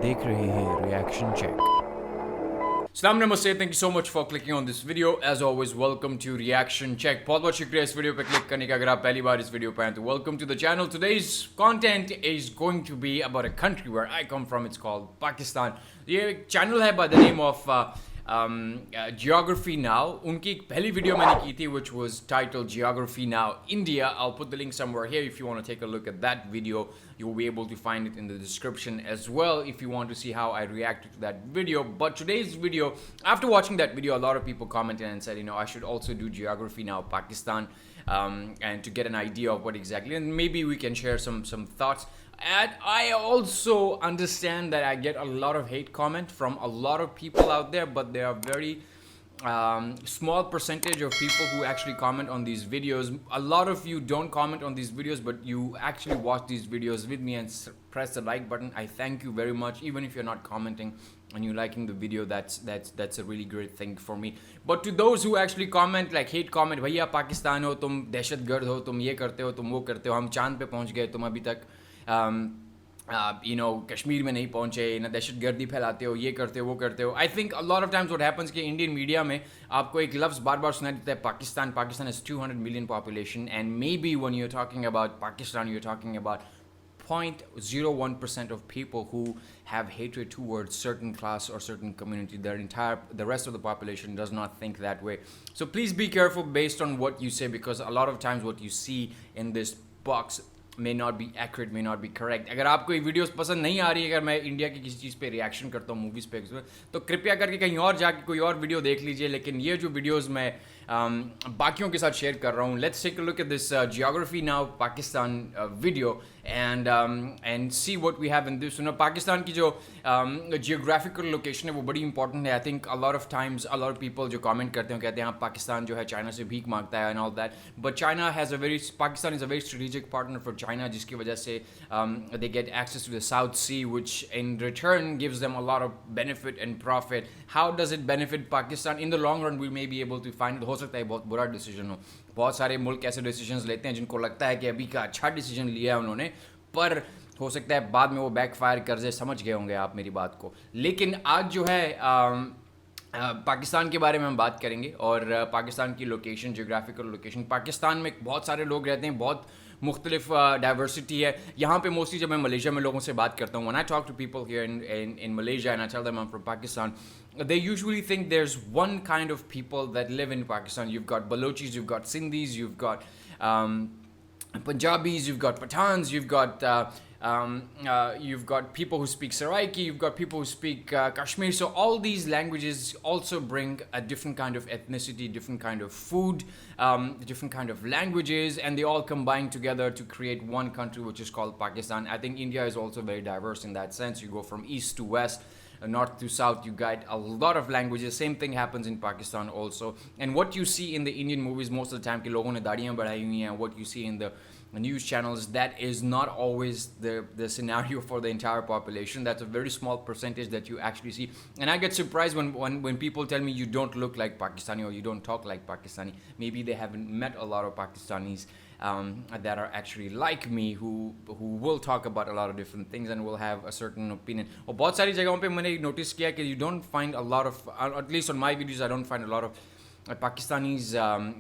देख रहे हैं reaction check. Salam namaste, thank you so much for clicking on this video. As always, welcome to Reaction Check. बहुत बहुत शुक्रिया इस वीडियो पे क्लिक करने का। अगर आप पहली बार इस वीडियो पे आए तो welcome to the channel. Today's content is going to be about a country where I come from. It's called Pakistan. ये चैनल है by the name of Geography Now. उनकी एक पहली वीडियो मैंने की थी which was titled Geography Now India. I'll put the link somewhere here if you want to take a look at that video. You'll be able to find it in the description as well if you want to see how I reacted to that video. But today's video, after watching that video, a lot of people commented and said, you know, I should also do Geography Now Pakistan and to get an idea of what exactly, and maybe we can share some thoughts. And I also understand that I get a lot of hate comment from a lot of people out there, but there are very small percentage of people who actually comment on these videos. A lot of you don't comment on these videos, but you actually watch these videos with me and press the like button. I thank you very much. Even if you're not commenting and you're liking the video, that's a really great thing for me. But to those who actually comment, like hate comment, भैया पाकिस्तान हो तुम, दहशतगर्द हो तुम, ये करते हो तुम, वो करते हो, हम चांद पे पहुंच गए, तुम अभी तक you know, कश्मीर में नहीं पहुँचे, ना दहशतगर्दी फैलाते हो, ये करते हो, वो करते हो. I think a lot of times what happens कि इंडियन मीडिया में आपको एक लफ्ज़ बार बार सुनाई देता है Pakistan. Pakistan has 200 million population, and maybe when you're talking about Pakistan, you're talking about 0.01% of people who have hatred towards certain class or certain community. The rest of the population does not think that way. So please be careful based on what you say, because a lot of times what you see in this box may not be accurate, may not be correct. अगर आपको ये videos पसंद नहीं आ रही है, अगर मैं India की किसी चीज़ पे रिएक्शन करता हूँ, मूवीज़ पे, तो कृपया करके कहीं और जाके कोई और वीडियो देख लीजिए. लेकिन ये जो वीडियोस मैं बाकियों के साथ शेयर कर रहा हूँ, let's take a look at this geography now Pakistan video and see what we have in this. Pakistan की जो जियोग्राफिकल लोकेशन है वो बड़ी इंपॉर्टेंट है. I think a lot of times a lot of people जो कमेंट करते हैं कहते हैं हाँ पाकिस्तान जो है चाइना से भीख मांगता है and all that, but China has a very, Pakistan is a very strategic partner for China, जिसकी वजह से they get access to the South Sea, which in return gives them a lot of benefit and profit. How does it benefit Pakistan? In the long run, we may be able to find. हो सकता है बहुत बुरा decision हो. बहुत सारे मुल्क ऐसे डिसीजंस लेते हैं जिनको लगता है कि अभी का अच्छा डिसीजन लिया है उन्होंने, पर हो सकता है बाद में वो बैकफायर कर जाए. समझ गए होंगे आप मेरी बात को. लेकिन आज जो है पाकिस्तान के बारे में हम बात करेंगे और पाकिस्तान की लोकेशन, जियोग्राफिकल लोकेशन. पाकिस्तान में बहुत सारे लोग रहते हैं, बहुत मुख्तलिफ डाइवर्सिटी है. यहाँ पे मोस्टली जब मैं मलेशिया में लोगों से बात करता हूँ, when I talk to people here in Malaysia and I tell them I am from Pakistan, they usually think there's one kind of people that live in Pakistan. You've got Balochis, you've got Sindhis, you've got Punjabis, you've got Pathans, you've got people who speak Saraiki, you've got people who speak Kashmiri. So all these languages also bring a different kind of ethnicity, different kind of food, different kind of languages, and they all combine together to create one country which is called Pakistan. I think India is also very diverse in that sense. You go from east to west, north to south, you get a lot of languages. Same thing happens in Pakistan also. And what you see in the Indian movies most of the time कि लोगों ने दाढ़ियाँ बढ़ाई हुई हैं, what you see in the news channels, that is not always the scenario for the entire population. That's a very small percentage that you actually see. And I get surprised when people tell me you don't look like Pakistani or you don't talk like Pakistani. Maybe they haven't met a lot of Pakistanis that are actually like me, who will talk about a lot of different things and will have a certain opinion. और बहुत सारी जगहों पे मैंने notice किया कि you don't find a lot of, at least on my videos, I don't find a lot of Pakistanis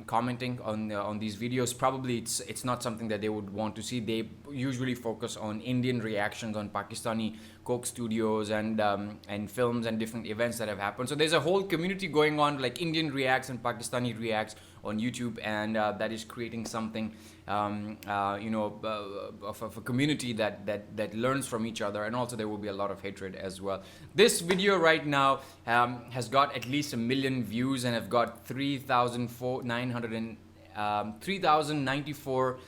commenting on these videos. Probably it's not something that they would want to see. They usually focus on Indian reactions on Pakistani Coke studios and films and different events that have happened. So there's a whole community going on, like Indian reacts and Pakistani reacts on YouTube, and that is creating something of a community that learns from each other, and also there will be a lot of hatred as well. This video right now has got at least 1 million views and have got 3,094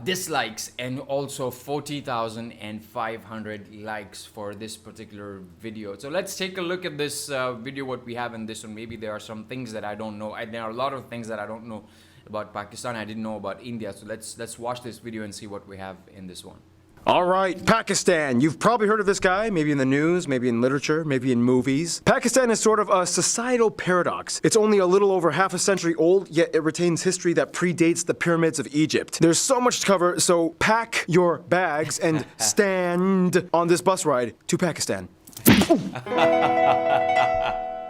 dislikes and also 40,500 likes for this particular video. So let's take a look at this video, what we have in this one. Maybe there are some things that I don't know. There are a lot of things that I don't know about Pakistan. I didn't know about India. So let's watch this video and see what we have in this one. Alright, Pakistan. You've probably heard of this guy, maybe in the news, maybe in literature, maybe in movies. Pakistan is sort of a societal paradox. It's only a little over half a century old, yet it retains history that predates the pyramids of Egypt. There's so much to cover, so pack your bags and stand on this bus ride to Pakistan.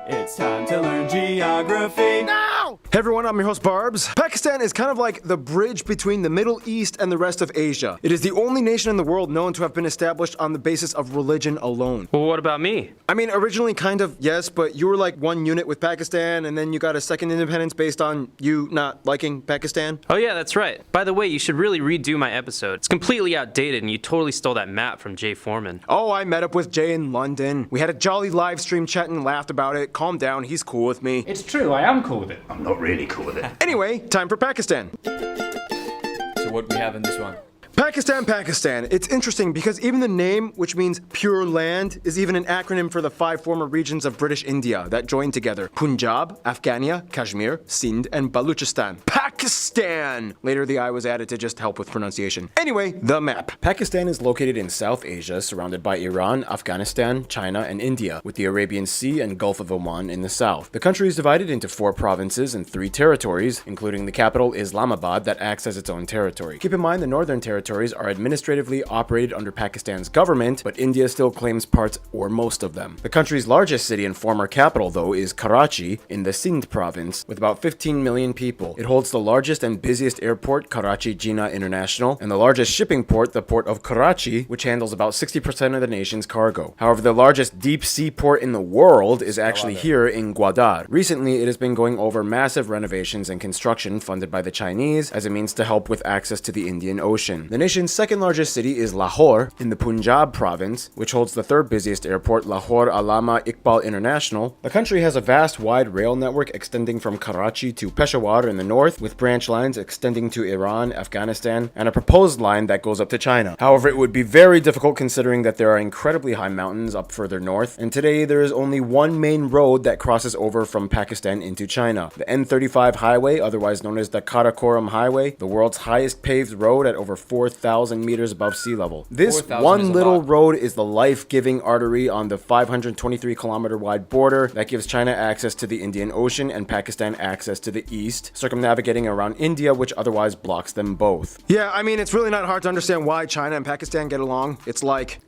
It's time to learn geography now! Hey everyone, I'm your host Barbs. Pakistan is kind of like the bridge between the Middle East and the rest of Asia. It is the only nation in the world known to have been established on the basis of religion alone. Well, what about me? I mean, originally kind of, yes, but you were like one unit with Pakistan, and then you got a second independence based on you not liking Pakistan. Oh yeah, that's right. By the way, you should really redo my episode. It's completely outdated and you totally stole that map from Jay Foreman. Oh, I met up with Jay in London. We had a jolly live stream chat and laughed about it. Calm down, he's cool with me. It's true, I am cool with it. I'm not really cool with it. Anyway, time for Pakistan. So what we have in this one? Pakistan. It's interesting because even the name, which means pure land, is even an acronym for the 5 former regions of British India that joined together: Punjab, Afghania, Kashmir, Sindh, and Baluchistan. Pakistan! Later the I was added to just help with pronunciation. Anyway, the map. Pakistan is located in South Asia, surrounded by Iran, Afghanistan, China, and India, with the Arabian Sea and Gulf of Oman in the south. The country is divided into 4 provinces and 3 territories, including the capital Islamabad that acts as its own territory. Keep in mind the northern territories are administratively operated under Pakistan's government, but India still claims parts or most of them. The country's largest city and former capital, though, is Karachi in the Sindh province, with about 15 million people. It holds the largest and busiest airport, Karachi Jinnah International, and the largest shipping port, the port of Karachi, which handles about 60% of the nation's cargo. However, the largest deep sea port in the world is actually here in Gwadar. Recently, it has been going over massive renovations and construction funded by the Chinese as a means to help with access to the Indian Ocean. The nation's second largest city is Lahore in the Punjab province, which holds the 3rd busiest airport, Lahore Allama Iqbal International. The country has a vast wide rail network extending from Karachi to Peshawar in the north, with branch lines extending to Iran, Afghanistan, and a proposed line that goes up to China. However, it would be very difficult considering that there are incredibly high mountains up further north, and today there is only one main road that crosses over from Pakistan into China. The N35 highway, otherwise known as the Karakoram Highway, the world's highest paved road at over 4,000 meters above sea level. This one little road is the life-giving artery on the 523-kilometer wide border that gives China access to the Indian Ocean and Pakistan access to the east, circumnavigating around India, which otherwise blocks them both. Yeah, I mean, it's really not hard to understand why China and Pakistan get along. It's like,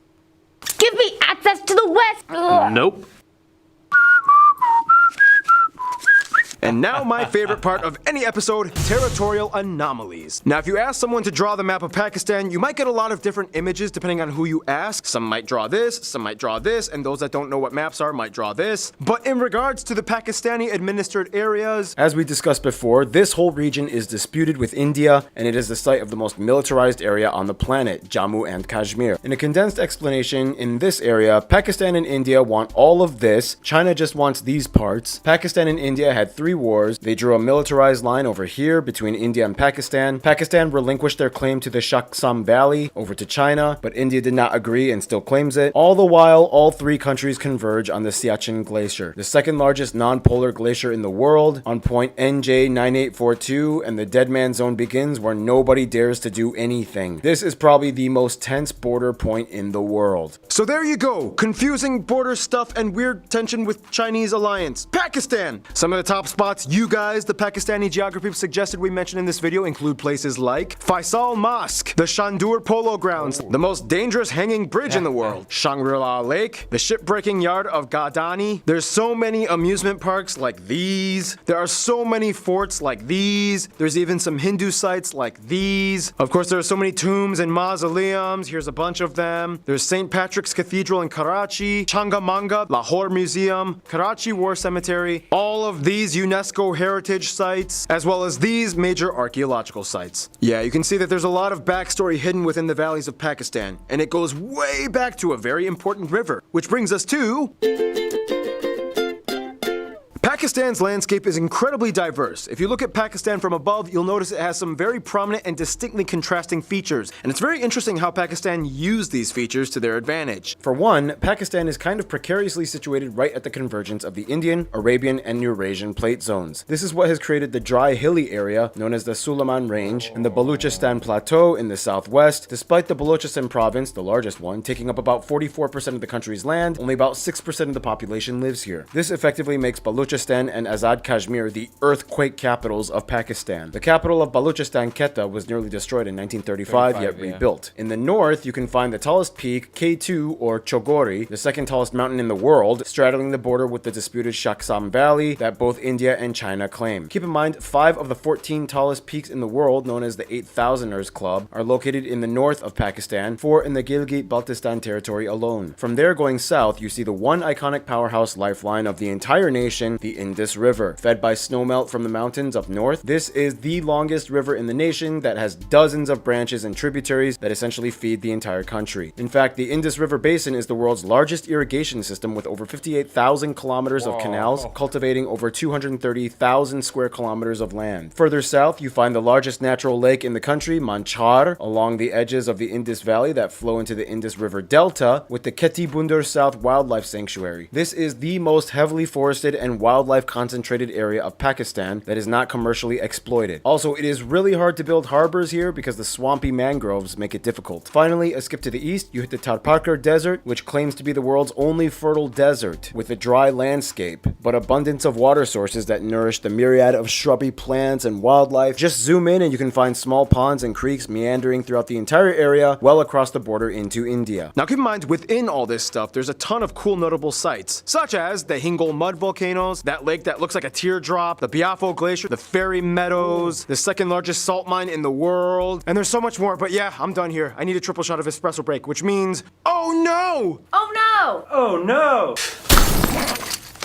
give me access to the West! Nope. and now my favorite part of any episode, territorial anomalies. Now, if you ask someone to draw the map of Pakistan, you might get a lot of different images depending on who you ask. Some might draw this, some might draw this, and those that don't know what maps are might draw this. But in regards to the Pakistani administered areas, as we discussed before, this whole region is disputed with India, and it is the site of the most militarized area on the planet, Jammu and Kashmir. In a condensed explanation, in this area, Pakistan and India want all of this, China just wants these parts. Pakistan and India had 3 wars. They drew a militarized line over here between India and Pakistan. Pakistan relinquished their claim to the Shaksam Valley over to China, but India did not agree and still claims it. All the while, all 3 countries converge on the Siachen Glacier, the second largest non-polar glacier in the world, on point NJ9842, and the dead man zone begins where nobody dares to do anything. This is probably the most tense border point in the world. So there you go, confusing border stuff and weird tension with Chinese alliance. Pakistan! Some of the top spots you guys, the Pakistani geography suggested we mention in this video, include places like Faisal Mosque, the Shandur Polo Grounds, the most dangerous hanging bridge in the world, Shangri-La Lake, the shipbreaking yard of Gadani. There's so many amusement parks like these. There are so many forts like these. There's even some Hindu sites like these. Of course, there are so many tombs and mausoleums. Here's a bunch of them. There's St. Patrick's Cathedral in Karachi, Changamanga, Lahore Museum, Karachi War Cemetery, all of these UNESCO heritage sites, as well as these major archaeological sites. Yeah, you can see that there's a lot of backstory hidden within the valleys of Pakistan, and it goes way back to a very important river, which brings us to Pakistan's landscape is incredibly diverse. If you look at Pakistan from above, you'll notice it has some very prominent and distinctly contrasting features, and it's very interesting how Pakistan used these features to their advantage. For one, Pakistan is kind of precariously situated right at the convergence of the Indian, Arabian, and Eurasian plate zones. This is what has created the dry hilly area known as the Sulayman Range and the Baluchistan Plateau in the southwest. Despite the Balochistan province, the largest one, taking up about 44% of the country's land, only about 6% of the population lives here. This effectively makes Balochistan and Azad Kashmir the earthquake capitals of Pakistan. The capital of Balochistan, Quetta, was nearly destroyed in 1935, yet rebuilt. In the north, you can find the tallest peak, K2 or Chogori, the second tallest mountain in the world, straddling the border with the disputed Shaksam Valley that both India and China claim. Keep in mind, 5 of the 14 tallest peaks in the world, known as the 8000ers Club, are located in the north of Pakistan, 4 in the Gilgit-Baltistan territory alone. From there going south, you see the one iconic powerhouse lifeline of the entire nation, the Indus River. Fed by snowmelt from the mountains up north, this is the longest river in the nation that has dozens of branches and tributaries that essentially feed the entire country. In fact, the Indus River Basin is the world's largest irrigation system with over 58,000 kilometers of canals, cultivating over 230,000 square kilometers of land. Further south, you find the largest natural lake in the country, Manchar, along the edges of the Indus Valley that flow into the Indus River Delta, with the Kheti Bundur South Wildlife Sanctuary. This is the most heavily forested and wildlife concentrated area of Pakistan that is not commercially exploited. Also, it is really hard to build harbors here because the swampy mangroves make it difficult. Finally, a skip to the east, you hit the Tarparkar Desert, which claims to be the world's only fertile desert, with a dry landscape, but abundance of water sources that nourish the myriad of shrubby plants and wildlife. Just zoom in and you can find small ponds and creeks meandering throughout the entire area, well across the border into India. Now keep in mind, within all this stuff, there's a ton of cool notable sites, such as the Hingol mud volcanoes, that lake that looks like a teardrop, the Biafo Glacier, the Fairy Meadows, the second largest salt mine in the world, and there's so much more, but yeah, I'm done here. I need a triple shot of espresso break, which means, oh no! Oh no! Oh no!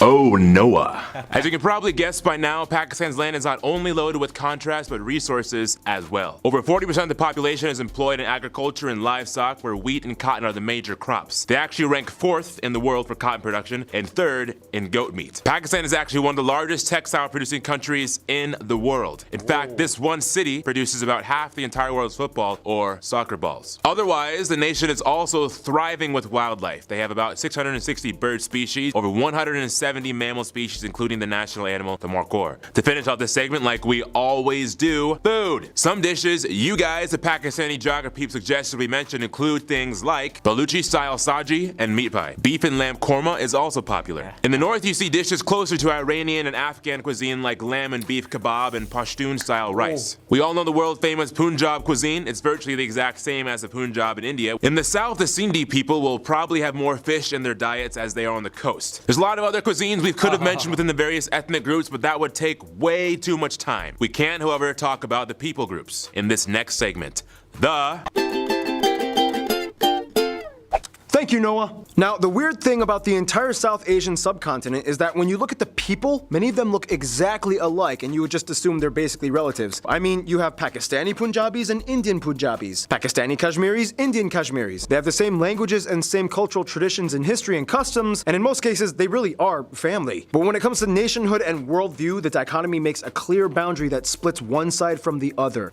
Oh, Noah. As you can probably guess by now, Pakistan's land is not only loaded with contrast, but resources as well. Over 40% of the population is employed in agriculture and livestock, where wheat and cotton are the major crops. They actually rank 4th in the world for cotton production and 3rd in goat meat. Pakistan is actually one of the largest textile producing countries in the world. In fact, this one city produces about half the entire world's football or soccer balls. Otherwise, the nation is also thriving with wildlife. They have about 660 bird species, over 170 mammal species, including the national animal, the markhor. To finish off this segment, like we always do, food. Some dishes you guys, the Pakistani geography suggested we mention, include things like Baluchi-style saji and meat pie. Beef and lamb korma is also popular. In the north, you see dishes closer to Iranian and Afghan cuisine like lamb and beef kebab and Pashtun-style rice. We all know the world-famous Punjab cuisine. It's virtually the exact same as the Punjab in India. In the south, the Sindhi people will probably have more fish in their diets as they are on the coast. There's a lot of other cuisines we could have mentioned within the various ethnic groups, but that would take way too much time. We can, however, talk about the people groups in this next segment. Thank you, Noah. Now, the weird thing about the entire South Asian subcontinent is that when you look at the people, many of them look exactly alike, and you would just assume they're basically relatives. I mean, you have Pakistani Punjabis and Indian Punjabis, Pakistani Kashmiris, Indian Kashmiris. They have the same languages and same cultural traditions and history and customs, and in most cases, they really are family. But when it comes to nationhood and worldview, the dichotomy makes a clear boundary that splits one side from the other.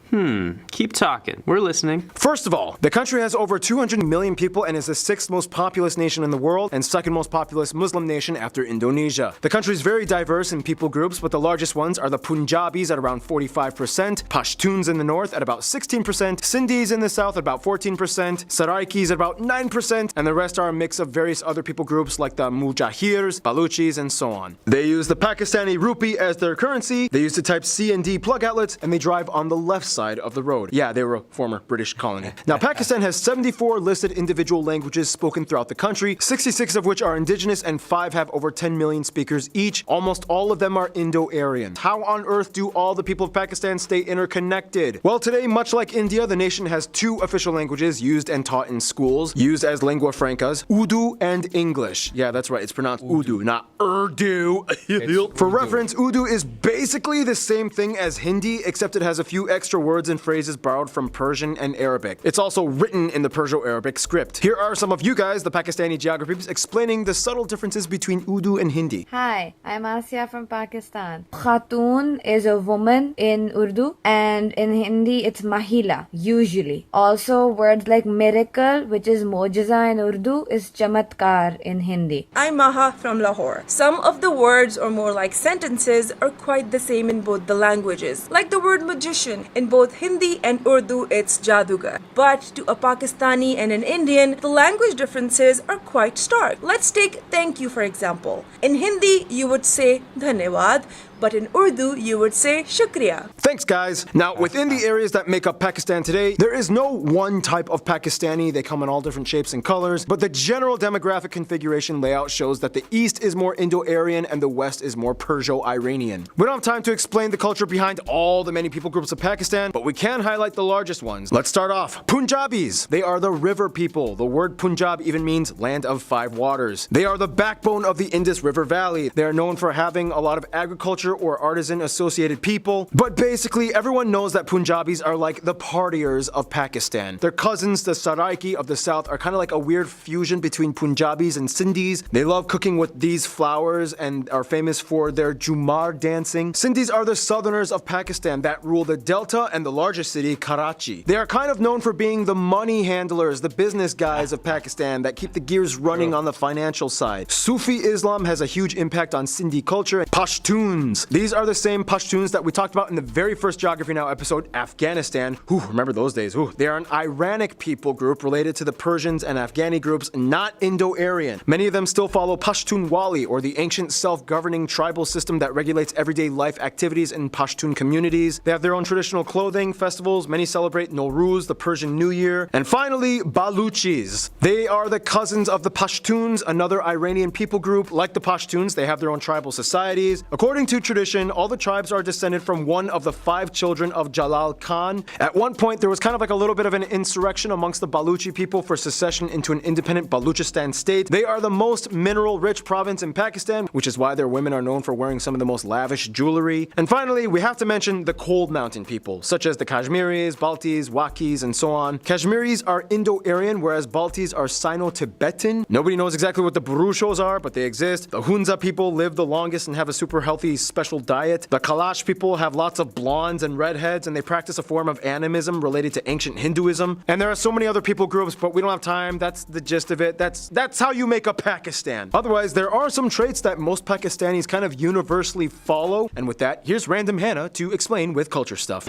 Keep talking. We're listening. First of all, the country has over 200 million people and is the 6th most populous nation in the world and 2nd most populous Muslim nation after Indonesia. The country is very diverse in people groups, but the largest ones are the Punjabis at around 45%, Pashtuns in the north at about 16%, Sindhis in the south at about 14%, Saraikis at about 9%, and the rest are a mix of various other people groups like the Mujahirs, Baluchis, and so on. They use the Pakistani rupee as their currency, they use the type C and D plug outlets, and they drive on the left side of the road. Yeah, they were a former British colony. Now, Pakistan has 74 listed individual languages spoken throughout the country, 66 of which are indigenous and 5 have over 10 million speakers each. Almost all of them are Indo-Aryan. How on earth do all the people of Pakistan stay interconnected? Well, today, much like India, the nation has 2 official languages used and taught in schools, used as lingua francas, Urdu and English. Yeah, that's right, it's pronounced Urdu, not Urdu. For reference, Urdu is basically the same thing as Hindi, except it has a few extra words and phrases borrowed from Persian and Arabic. It's also written in the Perso-Arabic script. Here are some of you you guys, the Pakistani geography, explaining the subtle differences between Urdu and Hindi. Hi, I'm Asya from Pakistan. Khatun is a woman in Urdu, and in Hindi it's Mahila, usually. Also, words like miracle, which is mojiza in Urdu, is chamatkar in Hindi. I'm Maha from Lahore. Some of the words, or more like sentences, are quite the same in both the languages. Like the word magician, in both Hindi and Urdu it's jadugar. But to a Pakistani and an Indian, the language differences are quite stark. Let's take thank you for example. In Hindi, you would say dhanyawad, but in Urdu, you would say shukriya. Thanks, guys. Now, within the areas that make up Pakistan today, there is no one type of Pakistani. They come in all different shapes and colors, but the general demographic configuration layout shows that the East is more Indo-Aryan and the West is more Perso-Iranian. We don't have time to explain the culture behind all the many people groups of Pakistan, but we can highlight the largest ones. Let's start off. Punjabis. They are the river people. The word Punjab even means land of five waters. They are the backbone of the Indus River Valley. They are known for having a lot of agriculture or artisan associated people, but basically everyone knows that Punjabis are like the partiers of Pakistan. Their cousins, the Saraiki of the south, are kind of like a weird fusion between Punjabis and Sindhis. They love cooking with these flours and are famous for their Jumar dancing. Sindhis are the southerners of Pakistan that rule the Delta and the largest city, Karachi. They are kind of known for being the money handlers, the business guys of Pakistan that keep the gears running on the financial side. Sufi Islam has a huge impact on Sindhi culture. Pashtuns. These are the same Pashtuns that we talked about in the very first Geography Now episode, Afghanistan. Remember those days. They are an Iranic people group related to the Persians and Afghani groups, not Indo-Aryan. Many of them still follow Pashtunwali, or the ancient self-governing tribal system that regulates everyday life activities in Pashtun communities. They have their own traditional clothing, festivals. Many celebrate Nowruz, the Persian New Year. And finally, Baluchis. They are the cousins of the Pashtuns, another Iranian people group. Like the Pashtuns, they have their own tribal societies. According to tradition, all the tribes are descended from one of the 5 children of Jalal Khan. At one point, there was kind of like a little bit of an insurrection amongst the Baluchi people for secession into an independent Baluchistan state. They are the most mineral-rich province in Pakistan, which is why their women are known for wearing some of the most lavish jewelry. And finally, we have to mention the cold mountain people, such as the Kashmiris, Baltis, Wakis, and so on. Kashmiris are Indo-Aryan, whereas Baltis are Sino-Tibetan. Nobody knows exactly what the Burushos are, but they exist. The Hunza people live the longest and have a super healthy special diet. The Kalash people have lots of blondes and redheads, and they practice a form of animism related to ancient Hinduism. And there are so many other people groups, but we don't have time. That's the gist of it. That's how you make a Pakistan. Otherwise, there are some traits that most Pakistanis kind of universally follow. And with that, here's Random Hannah to explain with culture stuff.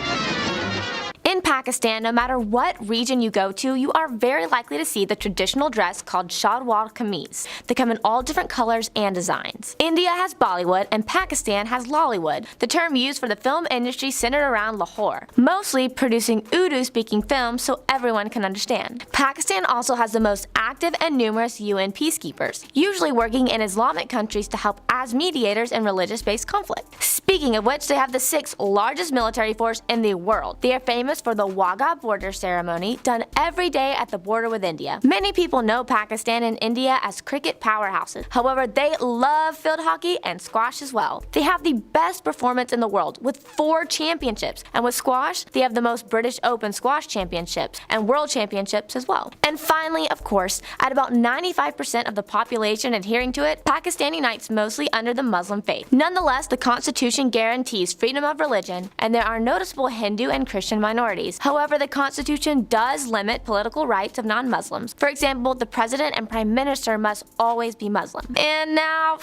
In Pakistan, no matter what region you go to, you are very likely to see the traditional dress called shalwar kameez. They come in all different colors and designs. India has Bollywood and Pakistan has Lollywood, the term used for the film industry centered around Lahore, mostly producing Urdu-speaking films so everyone can understand. Pakistan also has the most active and numerous UN peacekeepers, usually working in Islamic countries to help as mediators in religious-based conflict. Speaking of which, they have the 6th largest military force in the world. They are famous for the Wagah border ceremony done every day at the border with India. Many people know Pakistan and India as cricket powerhouses. However, they love field hockey and squash as well. They have the best performance in the world with 4 championships, and with squash, they have the most British Open squash championships and world championships as well. And finally, of course, at about 95% of the population adhering to it, Pakistan unites mostly under the Muslim faith. Nonetheless, the Constitution guarantees freedom of religion, and there are noticeable Hindu and Christian minorities. However, the Constitution does limit political rights of non-Muslims. For example, the president and prime minister must always be Muslim. And now,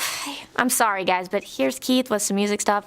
I'm sorry guys, but here's Keith with some music stuff.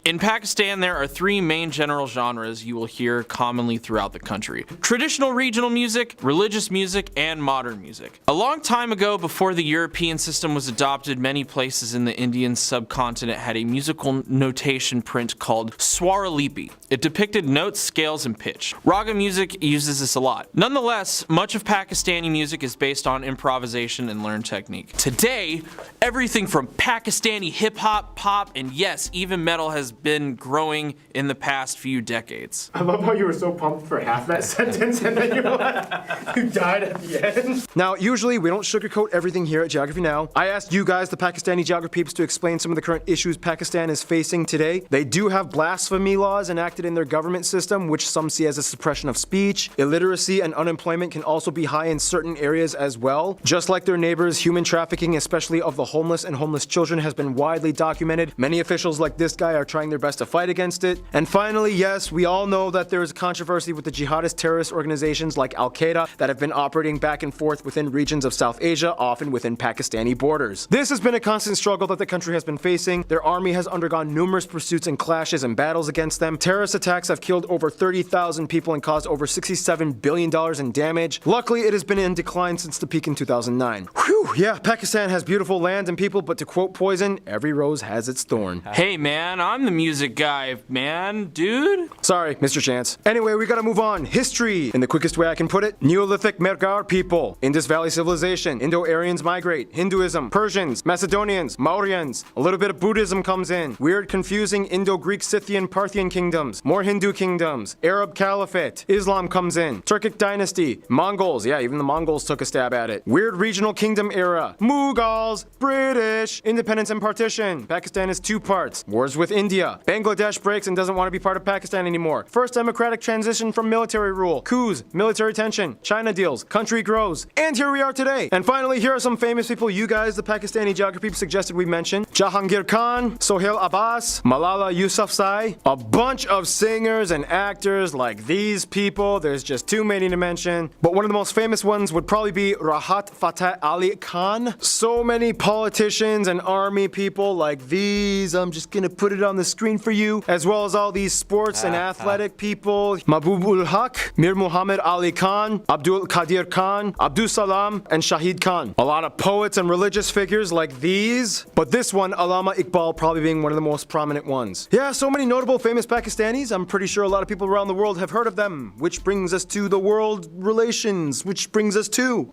In Pakistan, there are 3 main general genres you will hear commonly throughout the country: traditional regional music, religious music, and modern music. A long time ago, before the European system was adopted, many places in the Indian subcontinent had a musical notation print called Swaralipi. It depicted notes, scales, and pitch. Raga music uses this a lot. Nonetheless, much of Pakistani music is based on improvisation and learned technique. Today, everything from Pakistani hip-hop, pop, and yes, even metal has been growing in the past few decades. I love how you were so pumped for half that sentence and then you died at the end. Now, usually we don't sugarcoat everything here at Geography Now. I asked you guys, the Pakistani geography peeps, to explain some of the current issues Pakistan is facing today. They do have blasphemy laws enacted in their government system, which some see as a suppression of speech. Illiteracy and unemployment can also be high in certain areas as well. Just like their neighbors, human trafficking, especially of the homeless and homeless children, has been widely documented. Many officials like this guy are trying their best to fight against it. And finally, yes, we all know that there is a controversy with the jihadist terrorist organizations like Al-Qaeda that have been operating back and forth within regions of South Asia, often within Pakistani borders. This has been a constant struggle that the country has been facing. Their army has undergone numerous pursuits and clashes and battles against them. Terrorist attacks have killed over 30,000 people and caused over $67 billion in damage. Luckily, it has been in decline since the peak in 2009. Whew, yeah, Pakistan has beautiful land and people, but to quote Poison, every rose has its thorn. Hey man, I'm the music guy, man, dude. Sorry, Mr. Chance. Anyway, we gotta move on. History, in the quickest way I can put it. Neolithic Mergar people, Indus Valley civilization, Indo-Aryans migrate, Hinduism, Persians, Macedonians, Mauryans. A little bit of Buddhism comes in. Weird, confusing Indo-Greek, Scythian, Parthian kingdoms, more Hindu kingdoms, Arab Caliphate, Islam comes in, Turkic dynasty, Mongols, yeah, even the Mongols took a stab at it. Weird regional kingdom era, Mughals, British, independence and partition. Pakistan is two parts. Wars with India. Bangladesh breaks and doesn't want to be part of Pakistan anymore. First democratic transition from military rule. Coups, military tension, China deals, country grows. And here we are today. And finally, here are some famous people you guys, the Pakistani geography, suggested we mention. Jahangir Khan, Sohail Abbas, Malala Yousafzai, a bunch of singers and actors like these people. There's just too many to mention. But one of the most famous ones would probably be Rahat Fateh Ali Khan. So many politicians and army people like these. I'm just gonna put it on the screen for you, as well as all these sports and athletic people. Mahbub ul Haq, Mir Muhammad Ali Khan, Abdul Qadir Khan, Abdul Salam, and Shahid Khan. A lot of poets and religious figures like these, but this one, Allama Iqbal, probably being one of the most prominent ones. Yeah, so many notable famous Pakistanis. I'm pretty sure a lot of people around the world have heard of them, which brings us to the world relations, which brings us to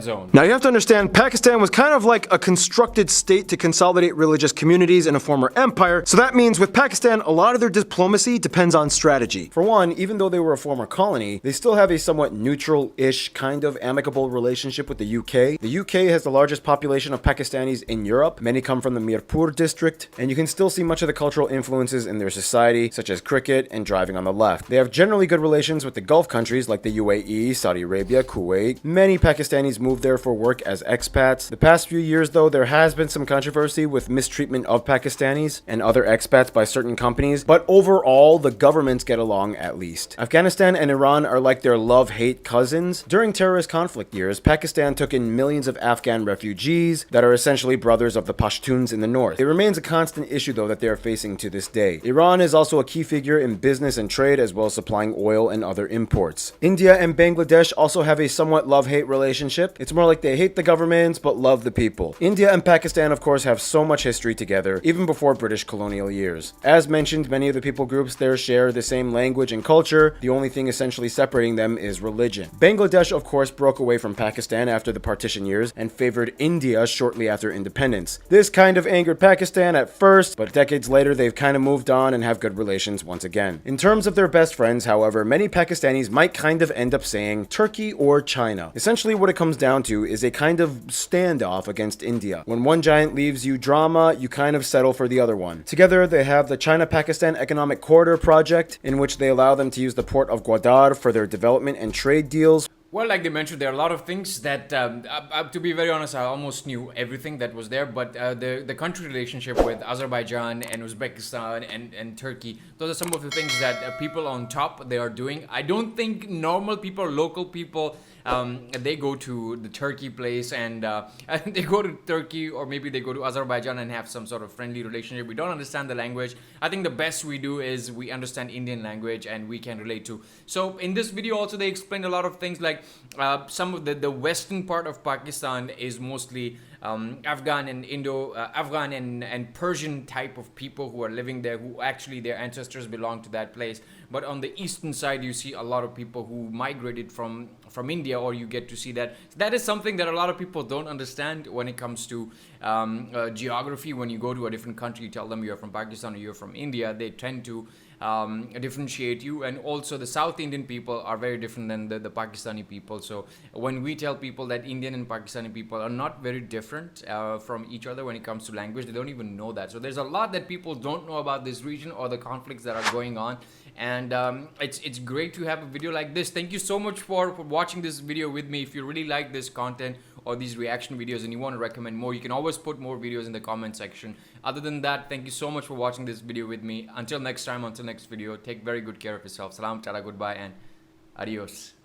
Zone. Now you have to understand, Pakistan was kind of like a constructed state to consolidate religious communities in a former empire, so that means with Pakistan, a lot of their diplomacy depends on strategy. For one, even though they were a former colony, they still have a somewhat neutral-ish kind of amicable relationship with the UK. The UK has the largest population of Pakistanis in Europe. Many come from the Mirpur district, and you can still see much of the cultural influences in their society, such as cricket and driving on the left. They have generally good relations with the Gulf countries like the UAE, Saudi Arabia, Kuwait. Many Pakistanis moved there for work as expats. The past few years, though, there has been some controversy with mistreatment of Pakistanis and other expats by certain companies, but overall, the governments get along at least. Afghanistan and Iran are like their love-hate cousins. During terrorist conflict years, Pakistan took in millions of Afghan refugees that are essentially brothers of the Pashtuns in the north. It remains a constant issue, though, that they are facing to this day. Iran is also a key figure in business and trade, as well as supplying oil and other imports. India and Bangladesh also have a somewhat love-hate relationship. It's more like they hate the governments but love the people. India and Pakistan, of course, have so much history together, even before British colonial years. As mentioned, many of the people groups there share the same language and culture. The only thing essentially separating them is religion. Bangladesh, of course, broke away from Pakistan after the partition years and favored India shortly after independence. This kind of angered Pakistan at first, but decades later they've kind of moved on and have good relations once again. In terms of their best friends, however, many Pakistanis might kind of end up saying Turkey or China. Essentially what it comes down to is a kind of standoff against India. When one giant leaves you drama, you kind of settle for the other one. Together, they have the China-Pakistan Economic Corridor project, in which they allow them to use the port of Gwadar for their development and trade deals. Well, like they mentioned, there are a lot of things that, to be very honest, I almost knew everything that was there, but the country relationship with Azerbaijan and Uzbekistan and Turkey, those are some of the things that people on top, they are doing. I don't think normal people, local people, they go to the Turkey place and they go to Turkey, or maybe they go to Azerbaijan and have some sort of friendly relationship. We don't understand the language. I think the best we do is we understand Indian language and we can relate to. So in this video also, they explained a lot of things like like some of the western part of Pakistan is mostly Afghan and Afghan and Persian type of people who are living there, who actually their ancestors belong to that place. But on the eastern side, you see a lot of people who migrated from India, or you get to see that. That is something that a lot of people don't understand when it comes to geography. When you go to a different country, you tell them you're from Pakistan or you're from India, they tend to differentiate you. And also the South Indian people are very different than the Pakistani people. So when we tell people that Indian and Pakistani people are not very different from each other when it comes to language, they don't even know that. So there's a lot that people don't know about this region or the conflicts that are going on. And it's great to have a video like this. Thank you so much for watching this video with me. If you really like this content or these reaction videos and you want to recommend more, you can always put more videos in the comment section. Other than that, thank you so much for watching this video with me. Until next time, until next video, take very good care of yourself. Salam, tada, goodbye, and adios.